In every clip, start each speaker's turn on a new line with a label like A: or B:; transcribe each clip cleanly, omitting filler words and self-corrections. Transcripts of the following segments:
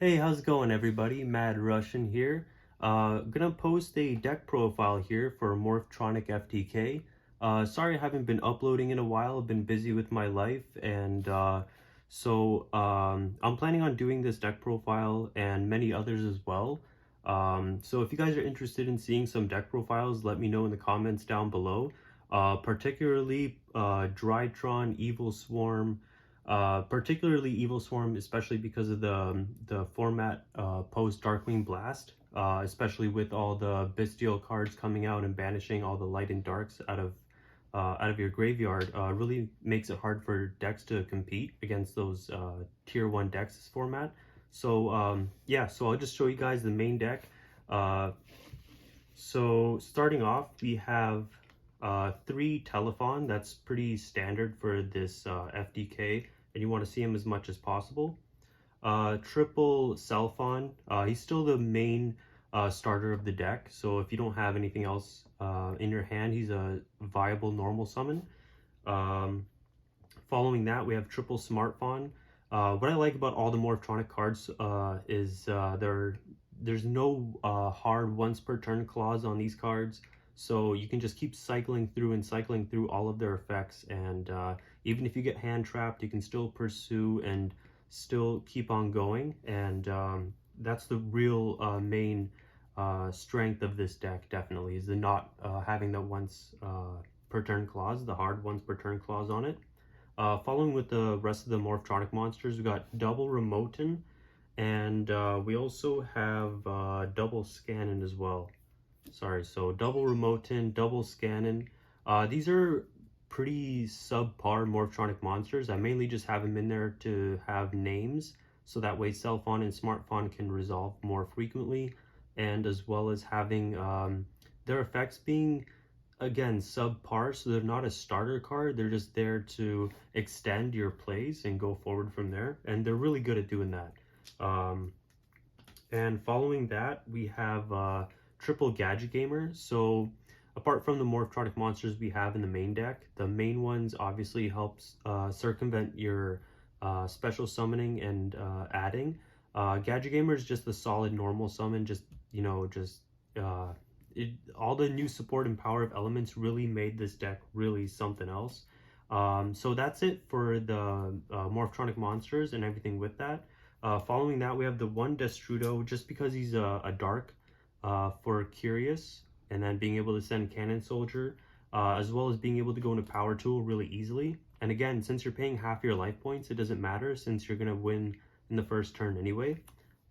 A: Hey, how's it going, everybody? Mad Russian here. Gonna post a deck profile here for Morphtronic FTK. Sorry I haven't been uploading in a while. I've been busy with my life, and I'm planning on doing this deck profile and many others as well. So if you guys are interested in seeing some deck profiles, let me know in the comments down below. Particularly Drytron, Evil Swarm. Particularly Evil Swarm, especially because of the format post Darkwing Blast, especially with all the bestial cards coming out and banishing all the light and darks out of your graveyard, really makes it hard for decks to compete against those tier 1 decks this format. So yeah, so I'll just show you guys the main deck. So starting off, we have 3 Telephon. That's pretty standard for this FDK, and you want to see him as much as possible. Triple Selphon. He's still the main starter of the deck, so if you don't have anything else in your hand, he's a viable normal summon. Following that, we have Triple Smartphone. What I like about all the Morphtronic cards is there's no hard once per turn clause on these cards, so you can just keep cycling through all of their effects, and even if you get hand trapped, you can still pursue and still keep on going, and that's the real main strength of this deck, definitely, is the not having the once per turn clause, the hard once per turn clause on it. Following with the rest of the Morphtronic monsters, we got double Remoten, and we also have double Scannon as well. Sorry, so double Remoten, double Scannon. These are pretty subpar Morphtronic monsters. I mainly just have them in there to have names, so that way Cellphon and Smartphon can resolve more frequently, and as well as having their effects being, again, subpar, so they're not a starter card. They're just there to extend your plays and go forward from there, and they're really good at doing that. And following that, we have Triple Gadget Gamer. So apart from the Morphtronic monsters we have in the main deck, the main ones obviously helps circumvent your special summoning and adding. Gadget Gamer is just the solid normal summon, just, you know, all the new support and power of elements really made this deck really something else. So that's it for the Morphtronic monsters and everything with that. Following that, we have the one Destrudo, just because he's a dark for Curious, and then being able to send Cannon Soldier, as well as being able to go into Power Tool really easily. And again, since you're paying half your life points, it doesn't matter since you're going to win in the first turn anyway.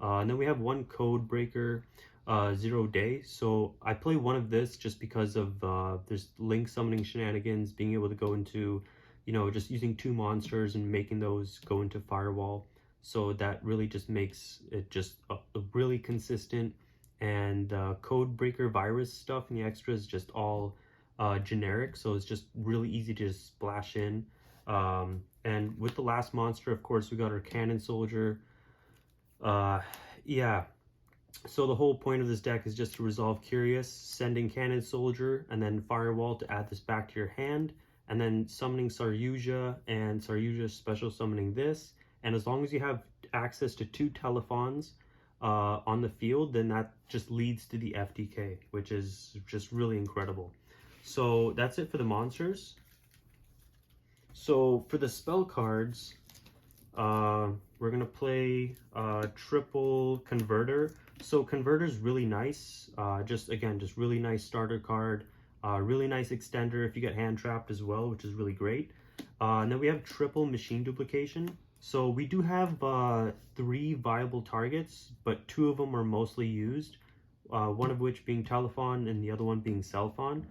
A: And then we have one Code Breaker, 0 Day. So I play one of this just because of there's link summoning shenanigans, being able to go into, you know, just using 2 monsters and making those go into Firewall. So that really just makes it just a really consistent, and Code Breaker virus stuff and the extras just all generic, so it's just really easy to just splash in. And with the last monster, of course, we got our Cannon Soldier. Yeah, so the whole point of this deck is just to resolve Curious, sending Cannon Soldier, and then Firewall to add this back to your hand, and then summoning Saryuja, and Saryuja special summoning this. And as long as you have access to 2 Telephons on the field, then that just leads to the FTK, which is just really incredible. So that's it for the monsters. So for the spell cards, we're gonna play Triple Converter. So Converter is really nice. Just really nice starter card. Really nice extender if you get hand trapped as well, which is really great. And then we have Triple Machine Duplication. So we do have 3 viable targets, but 2 of them are mostly used. One of which being Telephon and the other one being Cellphon.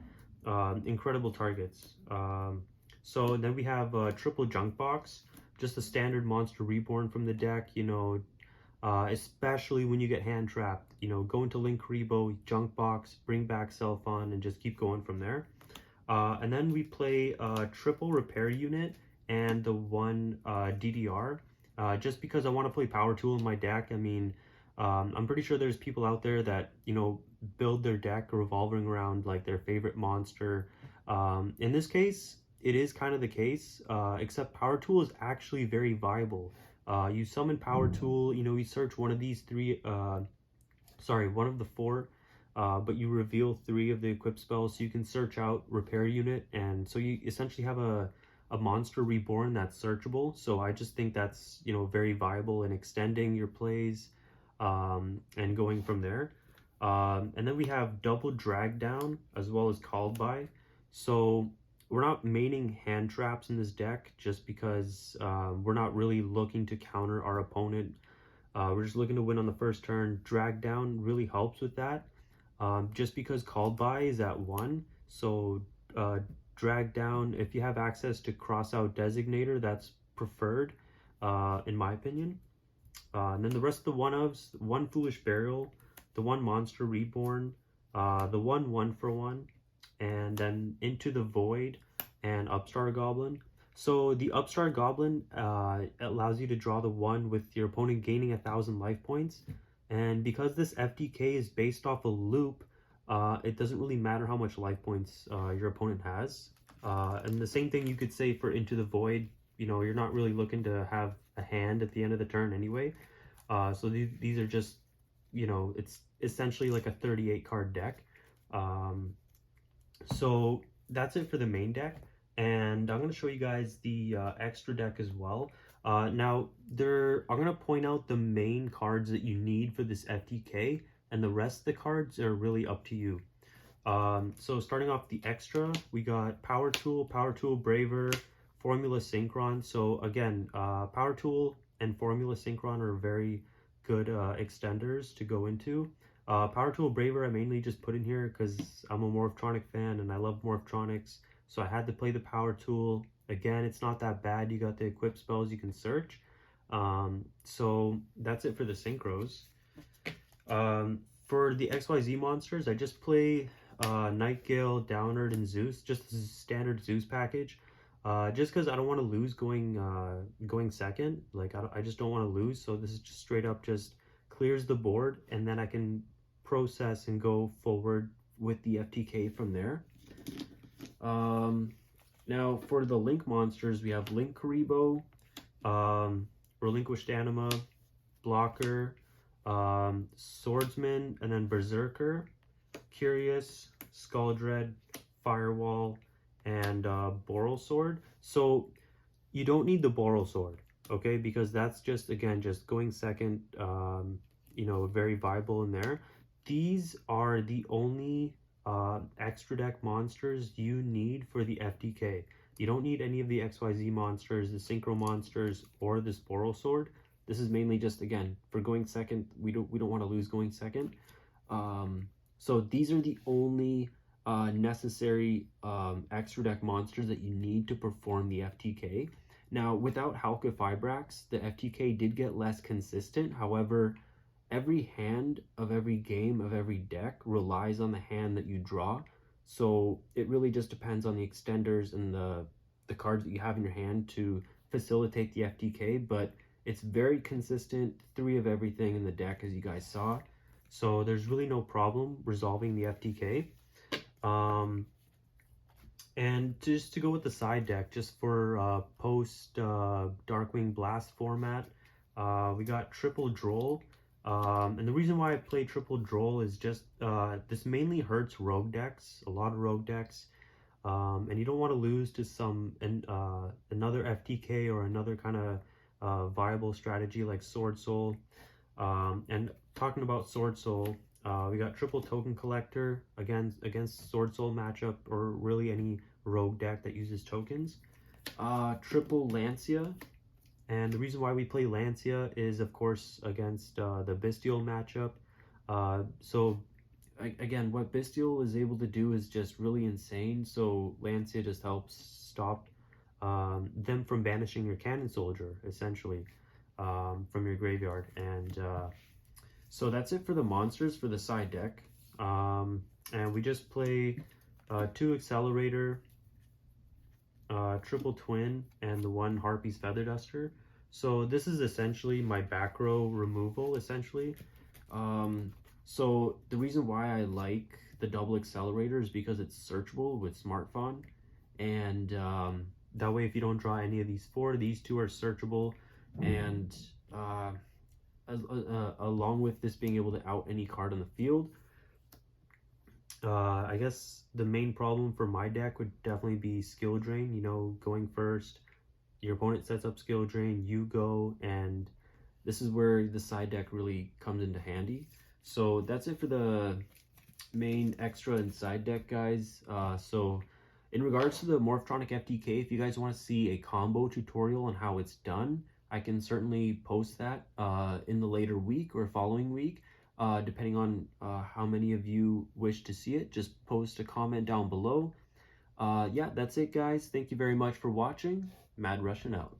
A: Incredible targets. So then we have Triple Junk Box, just a standard monster reborn from the deck, you know, especially when you get hand trapped, you know, go into Link Rebo, Junk Box, bring back Cellphon, and just keep going from there. And then we play Triple Repair Unit and the one DDR, just because I want to play Power Tool in my deck. I mean, I'm pretty sure there's people out there that, you know, build their deck revolving around like their favorite monster. In this case, it is kind of the case, except Power Tool is actually very viable. You summon Power Tool, you know, you search one of these three, one of the four, but you reveal 3 of the equip spells, so you can search out Repair Unit, and so you essentially have a monster reborn that's searchable. So I just think that's, you know, very viable in extending your plays, and going from there. And then we have double drag down as well as called by. So we're not maining hand traps in this deck just because we're not really looking to counter our opponent. We're just looking to win on the first turn. Drag down really helps with that. Just because called by is at 1, so drag down, if you have access to cross out designator, that's preferred, in my opinion. And then the rest of the one-ofs: 1 Foolish Burial, the 1 Monster Reborn, the 1 for 1, and then Into the Void and Upstart Goblin. So the Upstart Goblin allows you to draw the 1 with your opponent gaining 1,000 life points. And because this FTK is based off a loop, it doesn't really matter how much life points your opponent has. And the same thing you could say for Into the Void. You know, you're not really looking to have a hand at the end of the turn anyway. So these are just, you know, it's essentially like a 38 card deck. So that's it for the main deck. And I'm going to show you guys the extra deck as well. Now, I'm going to point out the main cards that you need for this FTK, and the rest of the cards are really up to you. So starting off the extra, we got Power Tool, Braver, Formula Synchron. So again, Power Tool and Formula Synchron are very good extenders to go into. Power Tool Braver I mainly just put in here because I'm a Morphtronic fan and I love Morphtronics. So I had to play the Power Tool. Again, it's not that bad. You got the equip spells you can search. So that's it for the synchros. For the XYZ monsters, I just play Nightgale, Downerd, and Zeus, just as a standard Zeus package. Just because I don't want to lose going second. Like, I just don't want to lose. So this is just straight up just clears the board, and then I can process and go forward with the FTK from there. Now for the Link monsters, we have Link Karibo, Relinquished Anima, Blocker, Swordsman, and then Berserker, Curious, Skulldread, Firewall, and Boral Sword. So you don't need the Boral Sword, okay, because that's just, again, just going second, you know, very viable in there. These are the only extra deck monsters you need for the FTK. You don't need any of the XYZ monsters, the Synchro monsters, or this Boral Sword. This is mainly just, again, for going second. We don't want to lose going second. So these are the only necessary extra deck monsters that you need to perform the FTK. Now, without Halka Fibrax, the FTK did get less consistent. However, every hand of every game of every deck relies on the hand that you draw. So it really just depends on the extenders and the cards that you have in your hand to facilitate the FTK. But it's very consistent, 3 of everything in the deck, as you guys saw. So there's really no problem resolving the FTK. And just to go with the side deck, just for post Darkwing Blast format, we got Triple Droll. And the reason why I play Triple Droll is just this mainly hurts rogue decks, a lot of rogue decks. And you don't want to lose to another FTK or another kind of viable strategy like Sword Soul. And talking about Sword Soul, we got Triple Token Collector against Sword Soul matchup, or really any rogue deck that uses tokens. Triple Lancia, and the reason why we play Lancia is, of course, against the Bestial matchup. So again, what Bestial is able to do is just really insane, so Lancia just helps stop them from banishing your Cannon Soldier, essentially, from your graveyard. And so that's it for the monsters for the side deck. And we just play 2 Accelerator, Triple Twin, and the 1 Harpy's Feather Duster. So this is essentially my back row removal, essentially. So the reason why I like the double Accelerator is because it's searchable with Smartphone. And that way, if you don't draw any of these 4, these 2 are searchable. and along with this being able to out any card on the field, I guess the main problem for my deck would definitely be skill drain. You know, going first, your opponent sets up skill drain, you go, and this is where the side deck really comes into handy. So that's it for the main extra and side deck, guys. So in regards to the Morphtronic FTK, if you guys want to see a combo tutorial on how it's done, I can certainly post that in the later week or following week, depending on how many of you wish to see it. Just post a comment down below. Yeah, that's it, guys. Thank you very much for watching. Mad Russian out.